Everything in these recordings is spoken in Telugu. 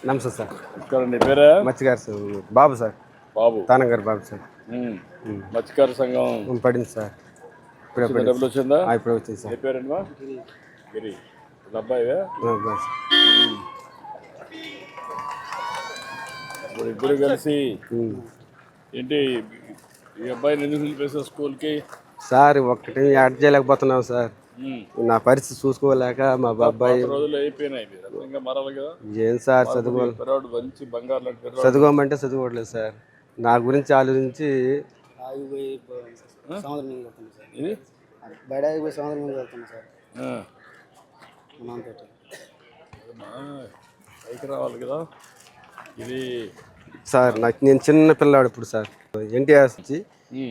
నమస్తే సార్. నీ పేరే? మత్స్యకార సార్. బాబు సార్. బాబు. తానంగారు బాబు సార్. మత్స్యకార సంఘం పడింది సార్. డబ్బులు వచ్చిందా? ఇప్పుడు వచ్చింది సార్. ఏ పేరేంటా? గిరి. అబ్బాయివే? ఇప్పుడు ఇద్దరు కలిసి ఏంటి ఈ అబ్బాయిని ఎందుకు పిలిపేశారు స్కూల్కి? సార్ ఒక్కటి యాడ్ చేయలేకపోతున్నాం సార్. నా పరిస్థితి చూసుకోలేక మా బాబాయ్ రోజులు అయిపోయినాయి. ఇంకా మరాలి కదా. ఏం సార్ మంచి బంగారు చదువుకోమంటే చదువుకోవట్లేదు సార్. నా గురించి ఆలోచించి పైకి రావాలి కదా. ఇది సార్ నాకు నేను చిన్న పిల్లాడు ఇప్పుడు సార్. ఎన్టీఆర్ వచ్చి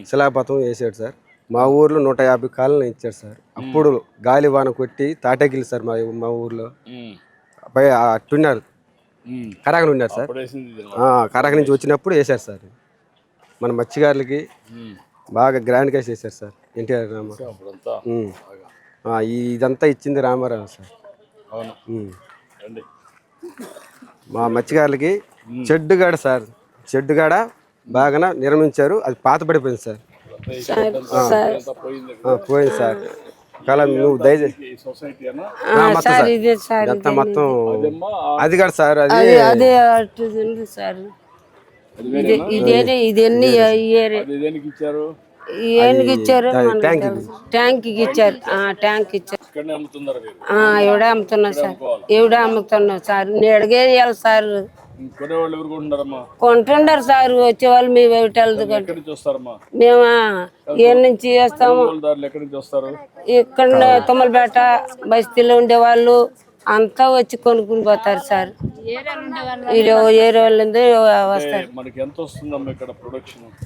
శిలాపథం వేసాడు సార్. మా ఊర్లో 150 కాలనీ ఇచ్చాడు సార్. అప్పుడు గాలి వాన కొట్టి తాటగిలి సార్ మా ఊర్లో అట్టున్నారు. కరాకని ఉన్నారు సార్. కరాక నుంచి వచ్చినప్పుడు వేశారు సార్. మన మత్స్యకారులకి బాగా గ్రాండ్గా చేశారు సార్ ఎన్టీఆర్ ఇదంతా ఇచ్చింది రామారావు సార్. మా మత్స్యకారులకి చెడ్డుగాడ సార్. చెడ్డుగాడ బాగా నిర్మించారు. అది పాత పడిపోయింది సార్. పోయింది సార్. కాలం నువ్వు దయచేసి మొత్తం అది కాదు సార్. అది ఏనుగు ఇచ్చారు, ట్యాంక్ ఇచ్చారు. ట్యాంక్ ఇచ్చారు. ఎవడే అమ్ముతున్నారు సార్. ఎవడే అమ్ముతున్నావు సార్. నేడుగే వేయాలి సార్. కొంటుండారు సార్. వచ్చేవాళ్ళు మేము వేటలు మేము ఏ నుంచి చేస్తాము. ఇక్కడ తుమ్మలపేట బస్తీలో ఉండేవాళ్ళు అంతా వచ్చి కొనుక్కుని పోతారు సార్. ఏరే వాళ్ళు వస్తారు.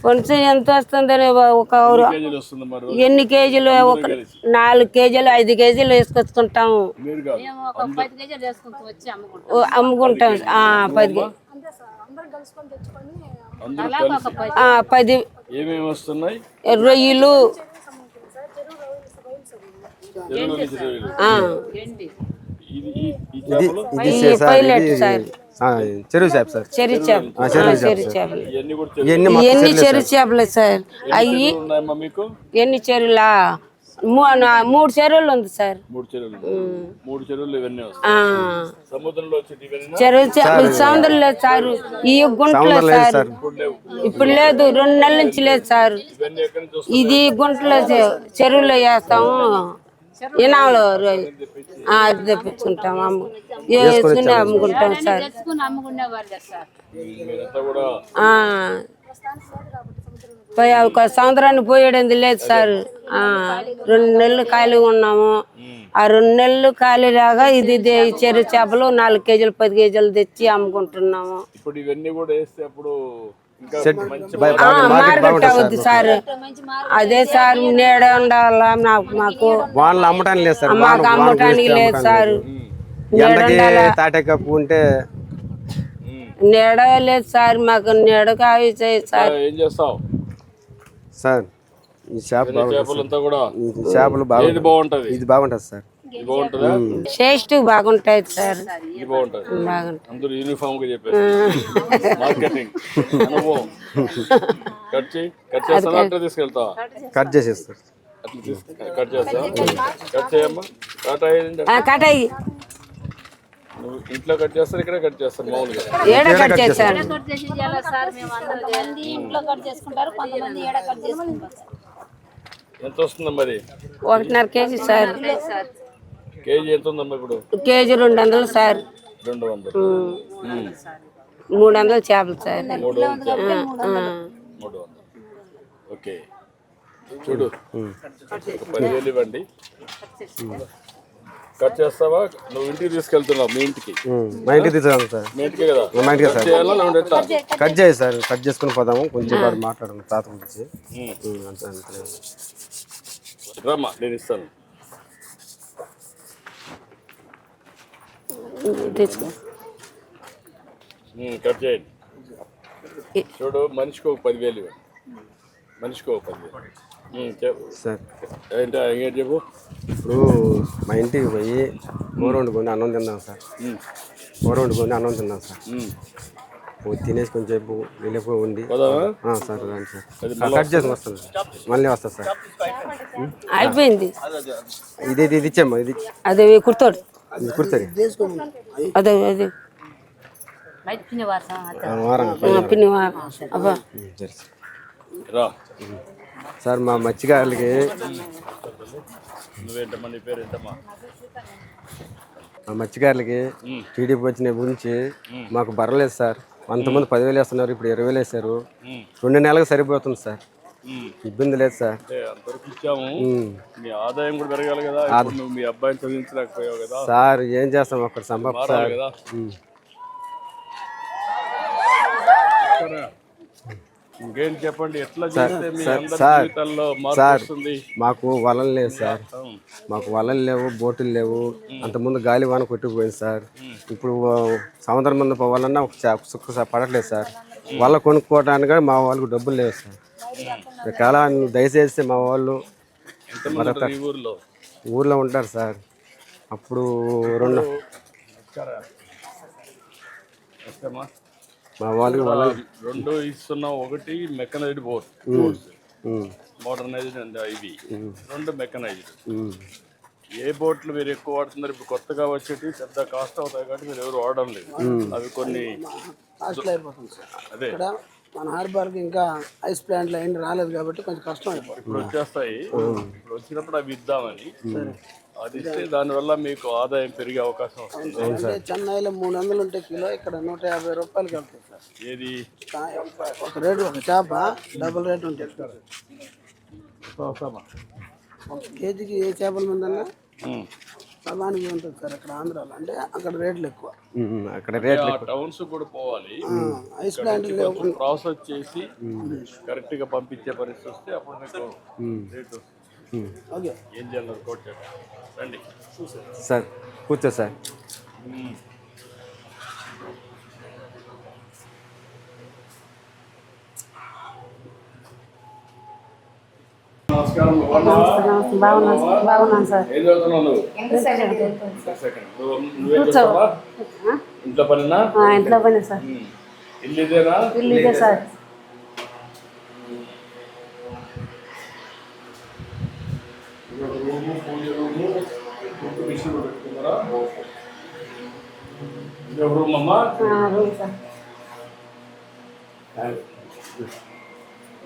కొంచెం ఎంత వస్తుందని ఒక ఎన్ని కేజీలు? ఒక 4 కేజీలు 5 కేజీలు వేసుకొచ్చుకుంటాము. అమ్ముకుంటాం. 10 రొయ్యలు, చెరువు చేప సార్. ఎన్ని చెరువు చేపలు సార్. అయ్యి ఎన్ని చెరువులా? 3 చెరువులు ఉంది సార్. సముద్రం లేదు సార్. ఈ గుంటలో సార్ ఇప్పుడు లేదు. 2 నెలల నుంచి లేదు సార్. ఇది గుంటలో చెరువులో వేస్తాము. ఇనాలో తెప్పించుకుంటాం. వేసుకుని అమ్ముకుంటాం సార్. ఒక సంవత్సరాన్ని పోయేది లేదు సార్. 2 నెలలు ఖాళీ ఉన్నాము. ఆ 2 నెలలు ఖాళీ రాగా ఇది చెరువు చేపలు 4 కేజీలు 10 కేజీలు తెచ్చి అమ్ముకుంటున్నాము. మార్కెట్ అవుద్ది సార్. అదే సార్ నీడ ఉండాలా. మాకు అమ్మటానికి లేదు సార్. మాకు అమ్మటానికి లేదు సార్. నీడ లేదు సార్. మాకు నీడ కావి సార్. సార్ ఈ చేపలు బాగుంటది. ఇది బాగుంటది సార్. టేస్ట్ బాగుంటాయి సార్. కట్ చేసేస్తారు. కటాయి ఇంట్లో కట్ చేస్తారు, ఇక్కడ కట్ చేస్తారు. మామూలుగా ఎంత వస్తుందా మరి? 1.5 కేజీ సార్. కేజీ ఎంత ఉందమ్మా ఇప్పుడు? KG 200 sir. 200. 300 చేపలు సార్. 300. ఓకే చూడు, 10,000 ఇవ్వండి. కట్ చేస్తావా? నువ్వు ఇంటికి తీసుకెళ్తున్నావు. మీ ఇంటికి? మా ఇంటికి తీసుకెళ్తాను సార్. మీ ఇంటికి కదా? మా ఇంటికి సార్. కట్ చేయి సార్. కట్ చేసుకుని పోదాము. కొంచెం మాట్లాడము తాత గురించి. రమ్మా, నేను ఇస్తాను. కట్ చేయండి. చూడు, మనిషికి ఒక 10,000 ఇవ్వండి. మనిషికి ఒక 10,000. చెప్పు సార్ ఏంటి ఏంటి చెప్పు. ఇప్పుడు మా ఇంటికి పోయి కూర వండుకొని అన్నం తిన్నాం సార్. కూర వండుకొని అన్నం తిన్నాం సార్. తినేసి కొంచెంసేపు వెళ్ళిపోయి ఉండి సార్ రండి సార్ కట్ చేసి వస్తాను సార్. మళ్ళీ వస్తా సార్. అయిపోయింది. ఇది ఇచ్చామ్మా. ఇది అదే కుర్తాడు కుర్తుంది అదే అదే పిన్ని అబ్బా సరే సార్. మా మత్స్యకారులకి నువ్వేంటమ్మా నీ పేరు ఏంటమ్మా? మా మత్స్యకారులకి టీడీపీ వచ్చిన గురించి మాకు బరలేదు సార్. అంతమంది 10,000 వేస్తున్నారు, ఇప్పుడు 20,000 వేశారు. 2 నెలలకు సరిపోతుంది సార్. ఇబ్బంది లేదు సార్. అంతవరకు ఇచ్చాము. మీ ఆదాయం కూడా పెరగాలి కదా. నువ్వు మీ అబ్బాయిని చదివించలేకపోయావు కదా సార్. ఏం చేస్తాం అక్కడ సంభవం సార్. కదా. ఇంకేం చెప్పండి, ఎట్లా చేస్తే మీ అందరి జీవితాల్లో మార్పు వస్తుంది? మాకు వలలు లేవు సార్. మాకు వలలు లేవు, బోటులు లేవు. అంతకుముందు గాలి వాన కొట్టుకుపోయింది సార్. ఇప్పుడు సముద్రం ముందు పోవాలన్నా ఒక సుక్క పడట్లేదు సార్. వల కొనుక్కోవడానికి మా వాళ్ళకు డబ్బులు లేవు సార్. చాలా దయచేసి మా వాళ్ళు ఊర్లో ఉంటారు సార్. అప్పుడు మా వాళ్ళకి రెండు ఇస్తున్నాం. ఒకటి మెకనైజ్డ్ బోట్, మోడర్నైజ్డ్ అండ్ ఇవి 2 మెకనైజ్డ్. ఏ బోట్లు మీరు ఎక్కువ వాడుతున్నారు? ఇప్పుడు కొత్తగా వచ్చేటి పెద్ద కాస్ట్ అవుతాయి కాబట్టి మీరు ఎవరు వాడడం లేదు. అవి కొన్ని అదే మన హార్బర్కి ఇంకా ఐస్ ప్లాంట్ లైన్ రాలేదు కాబట్టి కొంచెం కష్టం అయిపోతుంది. ఇప్పుడు వచ్చేస్తాయి. ఇప్పుడు వచ్చినప్పుడు అవి ఇద్దామని. అది ఇస్తే దానివల్ల మీకు ఆదాయం పెరిగే అవకాశం వస్తుంది. అంటే చెన్నైలో 300 ఉంటే కిలో, ఇక్కడ 150 రూపాయలకి వెళ్తుంది సార్. ఏది ఒక రేటు, ఒక చేప డబుల్ రేట్ ఉంటుంది. ఒక కేజీకి ఏ చేపల మందన్నా సమానికి ఉంటుంది సార్. అక్కడ ఆంధ్రాలో అంటే అక్కడ రేట్లు ఎక్కువ. అక్కడ రేట్లు టౌన్స్ కూడా పోవాలి. ఐస్ ప్లాంట్ ప్రాసెస్ చేసి కరెక్ట్ గా పంపించే పరిస్థితి వస్తే అప్పుడు మీకు రేటు ఓకే. ఏం చేయాలి కోట్ రండి సార్. కూర్చో సార్. నమస్కారం. బాగున్నాను సార్. ఏం చదువుతున్నావు నువ్వు? ఇంట్లో పనినా? ఇంట్లో పని సార్. ఇల్లు ఇదేనా? ఇల్లు ఇదే సార్. రూమ్ అమ్మా.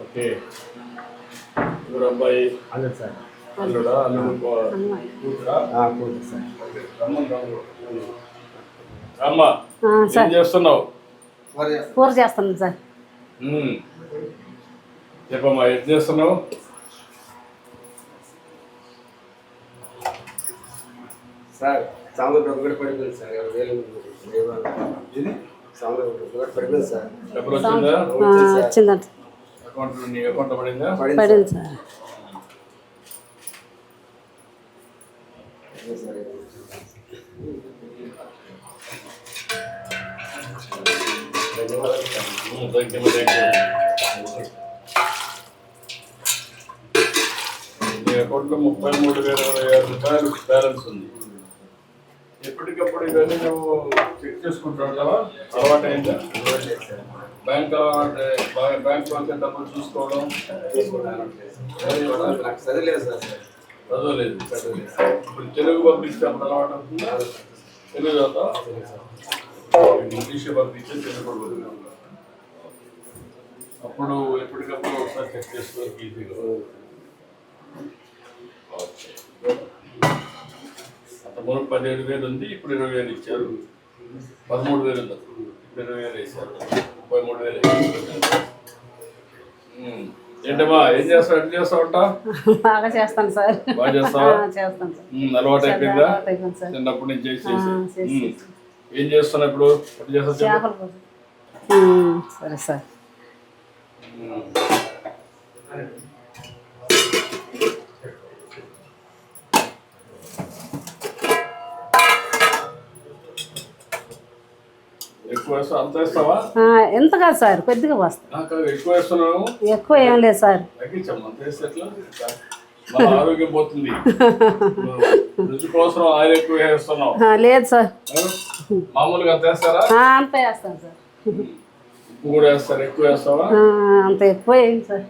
ఓకే. ఎవరు అబ్బాయి? అదే సార్. అల్లుడా? అల్లుడు కూతురా? అమ్మా ఏం చేస్తున్నావు? కూర చేస్తున్నాను సార్. చెప్పమ్మా ఏం చేస్తున్నావు? సార్ సముద్రం ఒకటి పడిపోయింది సార్. 20,000 సముద్రం ఒకటి పడిపోయింది సార్. డబ్బులు వచ్చిందా? వచ్చిందంట. అకౌంట్ నీ అకౌంట్ పడిందా? పడింది సార్. నీ అకౌంట్లో 33,026 రూపాయలు బ్యాలెన్స్ ఉంది. ఎప్పటికప్పుడు ఇవన్నీ నువ్వు చెక్ చేసుకుంటా ఉంటావా? అలవాటు అయిందా? బ్యాంక్ బ్యాంక్ వచ్చే డబ్బులు చూసుకోవడం చదివలేదు సార్. చదవలేదు. ఇప్పుడు తెలుగు పంపిస్తే అప్పుడు అలవాటు అవుతుందా? తెలుగు చదువుతా? ఇంగ్లీష్ పంపిస్తే తెలుగు కూడా అప్పుడు ఎప్పటికప్పుడు ఒకసారి చెక్ చేసుకోవాలి ఈజీగా. అంతకుముందు 17,000 ఉంది, ఇప్పుడు 20,000 ఇచ్చారు. 13,000 ఉంది, ఇప్పుడు 20,000 వేసారు. 33,000. ఏంటమ్మా ఏం చేస్తావు? ఎట్లా చేస్తావంట? బాగా చేస్తాను సార్. బాగా చేస్తావా? చేస్తాను సార్. అలవాటు అయిపోయిందా? చిన్నప్పటి నుంచి చేసి ఏం చేస్తున్నా ఇప్పుడు? ఎట్లా చేస్తావు? సరే సార్. ఎక్కువ వేస్తావు, అంత వేస్తావా? ఎంత కాదు సార్, కొద్దిగా వస్తాం. నాకు ఎక్కువ వేస్తున్నావు. ఎక్కువ ఏం లేదు సార్. తగ్గించమ్మా, అంత వేస్తే ఎట్లా? మన ఆరోగ్యం పోతుంది. రుచి కోసం ఆయిల్ ఎక్కువ వేస్తున్నావు. లేదు సార్, మామూలుగా అంత వేస్తారా? అంత వేస్తాను సార్. ఉప్పు కూడా వేస్తారు, ఎక్కువ వేస్తావా? అంత ఎక్కువ ఏం సార్.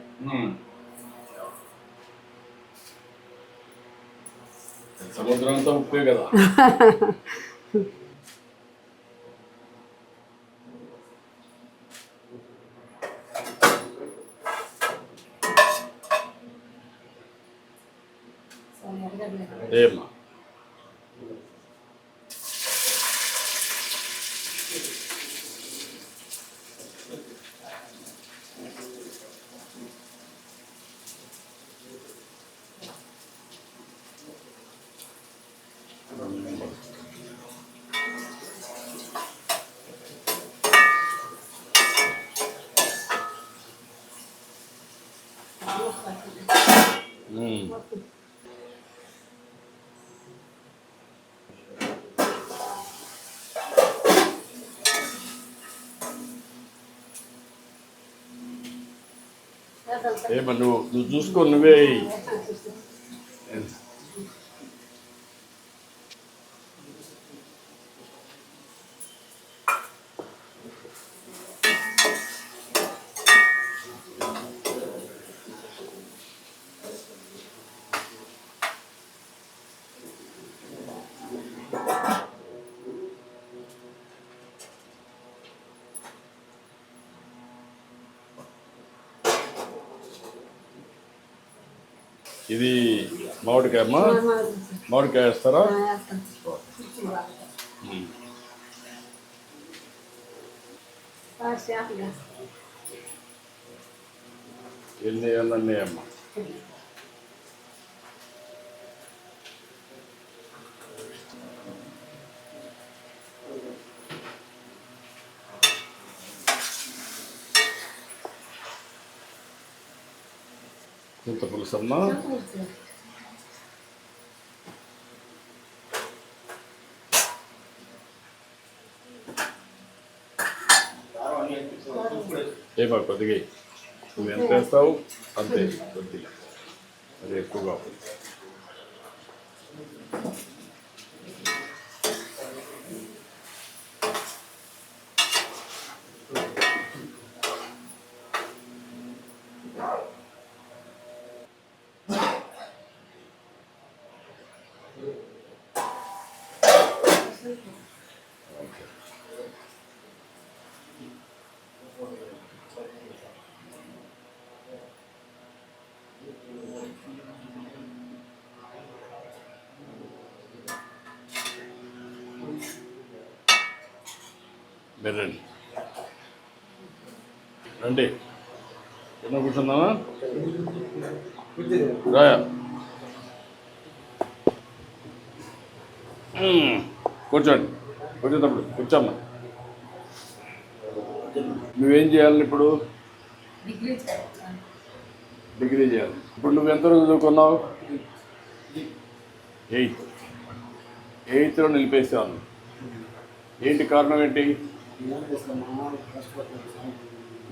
సముద్రం అంతా ఉప్పే కదా. ఏమ్మా ఏమన్నా నువ్వు చూసుకో, నువ్వే. ఇది మామిడికాయ అమ్మా, మామిడికాయ వేస్తారా? ఎన్ని వేయాలన్నీ అమ్మా. చింత పులుసు అమ్మా. ఏమా కొద్దిగా నువ్వు ఎంత వేస్తావు అంతే, కొద్దిగా అది ఎక్కువగా. మీరు రండి, రండి. ఎన్నో కూర్చున్నావా? రాయా కూర్చోండి, కూర్చోటప్పుడు కూర్చోమ్మా. నువ్వేం చేయాలి ఇప్పుడు? డిగ్రీ చేయాలి. ఇప్పుడు నువ్వు ఎంతవరకు చదువుకున్నావు? 8th నిలిపేసాను. ఏంటి కారణం ఏంటి? మీ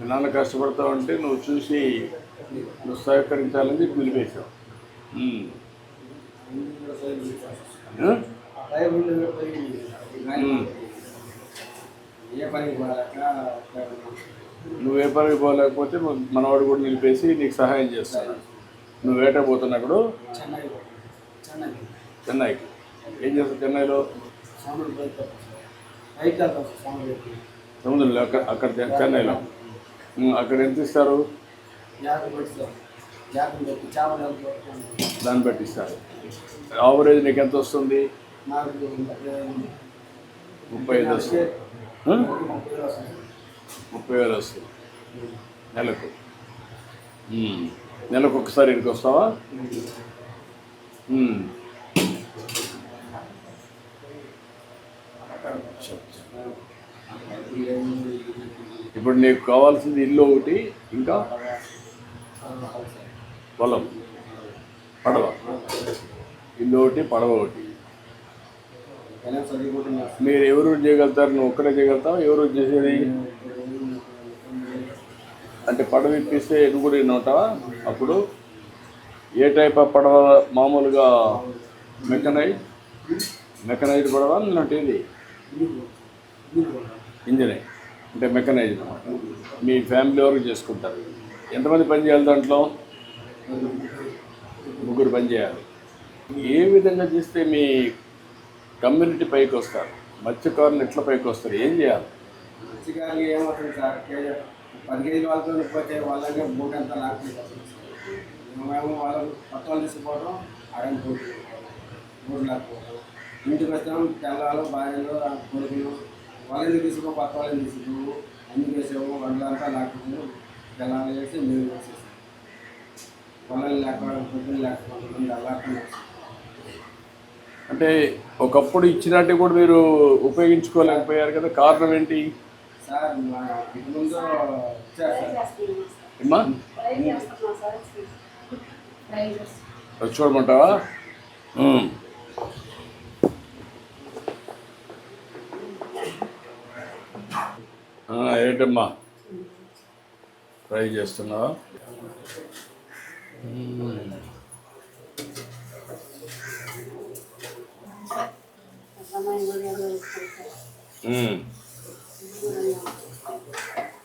నాన్న కష్టపడతావు అంటే నువ్వు చూసి నువ్వు సహకరించాలని నిలిపేశావు. నువ్వు ఏ పనికి పోలేకపోతే మనవాడు కూడా నిలిపేసి నీకు సహాయం చేస్తాను. నువ్వు వేటకు పోతున్నప్పుడు చెన్నైకి ఏం చేస్తావు? చెన్నైలో సముద్రంలో అక్కడ చెన్నైలో అక్కడ ఎంత ఇస్తారు? దాన్ని బట్టి ఇస్తారు. యావరేజ్ నీకు ఎంత వస్తుంది? 35 వస్తుంది. 30,000 వస్తుంది నెలకు. నెలకు ఒకసారి ఇక్కడికి వస్తావా? ఇప్పుడు నీకు కావాల్సింది ఇల్లు ఒకటి, ఇంకా పొలం, పడవ. ఇల్లు ఒకటి, పడవ ఒకటి. మీరు ఎవరు చేయగలుగుతారు? నువ్వు ఒక్కడే చేయగలుగుతావు? ఎవరు చేసేది అంటే పడవ ఇప్పిస్తే నువ్వు కూడా ఉంటావా? అప్పుడు ఏ టైప్ ఆఫ్ పడవ? మామూలుగా మెకనైజ్డ్ పడవ అంటే ఇది ఇంజనే అంటే మెకనైజ్డ్. మీ ఫ్యామిలీ వరకు చేసుకుంటారు. ఎంతమంది పని చేయాలి దాంట్లో? 3 పని చేయాలి. ఏ విధంగా చేస్తే మీ కమ్యూనిటీ పైకి వస్తారు? మత్స్యకారులు ఎట్లా పైకి వస్తారు? ఏం చేయాలి? మత్స్యకారులు ఏమవుతుంది సార్, 10 కేజీల వాళ్ళతో పోతే వాళ్ళకే బోట్ అంతా లాక్కుంటారు. మేము వాళ్ళకు కొత్త వాళ్ళు తీసుకుపోవడం, ఆడని బోట్ లాక్కోవడం. ఇంటికి వచ్చాము, పిల్లలు భార్యలు కొడుకులు వాళ్ళని తీసుకో, కొత్త వాళ్ళని తీసుకో, అన్ని చేసాము. వాళ్ళంతా లాక్కుంటాము, పిల్లలు చేసి మేము చేసేసాము. పొలాలు లేకపోవడం, పొద్దులు లేకపోవడం అలాగే. అంటే ఒకప్పుడు ఇచ్చినట్టు కూడా మీరు ఉపయోగించుకోలేకపోయారు కదా, కారణం ఏంటి? సార్ ఇంటి ముందు ఇచ్చారు సార్. అమ్మా చూడమంటావా? ఏంటమ్మా ట్రై చేస్తున్నావా?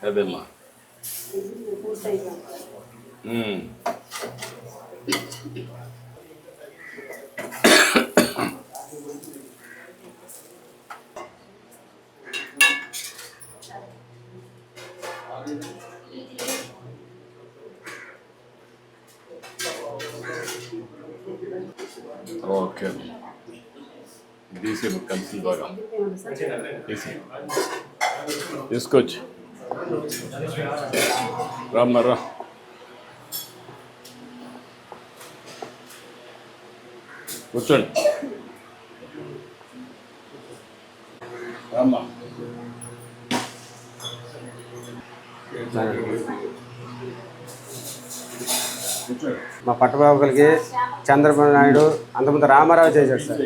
అదేమ్మా ఓకే తీసి కలిసి బాగా తీసి తీసుకొచ్చి రామ్మారా. కూర్చోండి రామ్మా. మా పట్టబాబులకి చంద్రబాబు నాయుడు అంతకుముందు రామారావు చేశాడు సార్.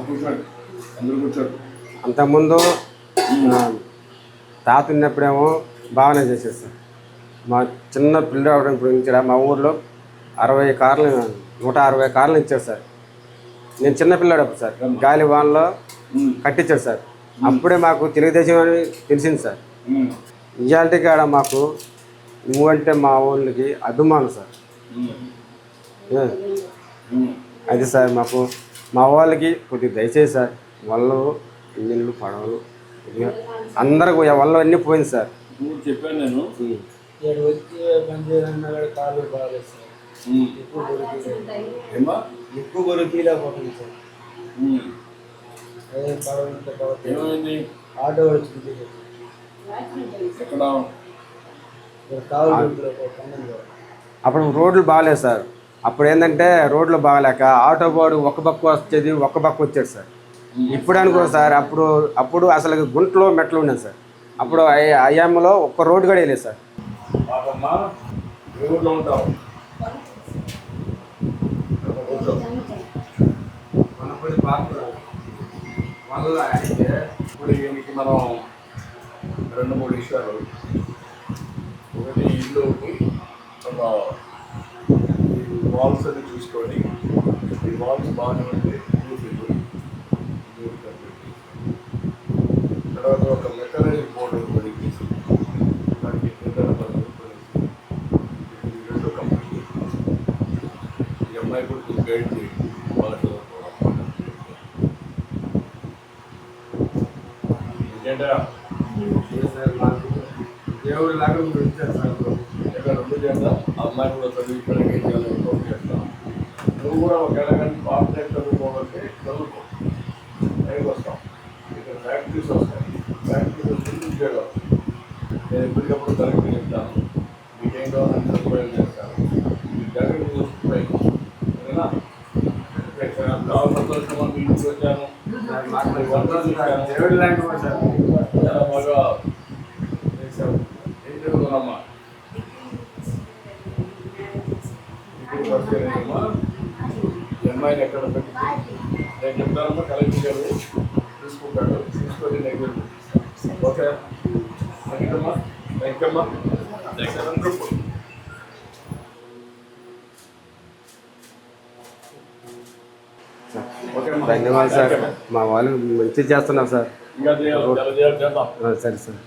కూర్చోండి, అందరూ కూర్చోండి. అంతకుముందు తాత ఉన్నప్పుడేమో బాగానే చేసేది సార్. మా చిన్న పిల్లలు అవడం ఇప్పుడు ఇక్కడ మా ఊర్లో 60 కార్లు 160 కార్లు ఇచ్చారు సార్. నేను చిన్న పిల్లాడప్పుడు సార్ గాలి వానలో కట్టించాడు సార్. అప్పుడే మాకు తెలుగుదేశం అని తెలిసింది సార్. ఇవాళ కాడ మాకు నువ్వంటే మా ఊళ్ళకి అభిమానం సార్. అది సార్ మాకు మా వాళ్ళకి కొద్దిగా దయచేసి సార్. వాళ్ళు ఇంజన్లు పడవలు అందరికి వల్ల అన్నీ పోయింది సార్. చెప్పాను నేను ఎక్కువ గొరికీలేకపోతుంది సార్. ఏమైంది? ఆటో వచ్చింది ఎక్కడ? అప్పుడు రోడ్లు బాగాలేదు సార్. అప్పుడు ఏంటంటే రోడ్లు బాగాలేక ఆటో బాడు ఒక పక్క వచ్చేది, ఒక పక్క వచ్చేది సార్. ఇప్పుడు అనుకో సార్, అప్పుడు అసలు గుంటలో మెట్లు ఉండేది సార్. అప్పుడు అయ్యామ్మలో ఒక్క రోడ్డు కూడా వేయలేదు సార్. ఇప్పుడు దీనికి మనం 2-3 విషయాలు. ఒకటి ఇల్లు ఒక వాల్స్ అని చూసుకొని, ఈ వాల్స్ బాగానే ఉంటే తర్వాత ఒక మెకనైజ్డ్ బోర్డు కొనిసి దానికి రెండు కంపెనీ ఈ అమ్మాయి కూడా గైడ్ చేయండి. బాగా చదువుకోవడం ఇంకేంటా దేవుడు లాగా మీరు ఇచ్చారు సార్. ఎక్కడ 2 చేద్దాం. ఆ అమ్మాయి కూడా చదివించడానికి ఏం చేయాలి ఇంకోటి చేస్తాం. నువ్వు కూడా ఒక ఎలాగంటే పార్ట్ చదువుకోవాలంటే చదువుకో, పైకి వస్తాం. ఇక్కడ ఫ్యాక్టరీస్ వస్తాయి. ఫ్యాక్టరీస్ ముందు ఉద్యోగాలు. నేను ఎప్పటికప్పుడు కరెక్ట్ చెప్తాను. మీకేం కావాలని సదుపాయం చేస్తాను. మీరు జాగ్రత్త చూసుకుని పైకి సరేనా? సంతోషం మీ ఇంటికి వచ్చాను. దేవుడు లాంటి వాడు సార్. చాలా బాగా చేశావు. ఏం చదువుకున్నామ్మా? ఇప్పుడు పరిచయమా ఈ అమ్మాయిని ఎక్కడ పెట్టి నేను చెప్తానమ్మా కలెక్టర్ గారు తీసుకుంటాడు తీసుకొని నేను ఓకే థ్యాంక్ అమ్మా ఓకే ధన్యవాదాలు సార్. మా వాళ్ళు మంచిగా చేస్తున్నారు సార్. ఇంకా చేద్దాం సరే సార్.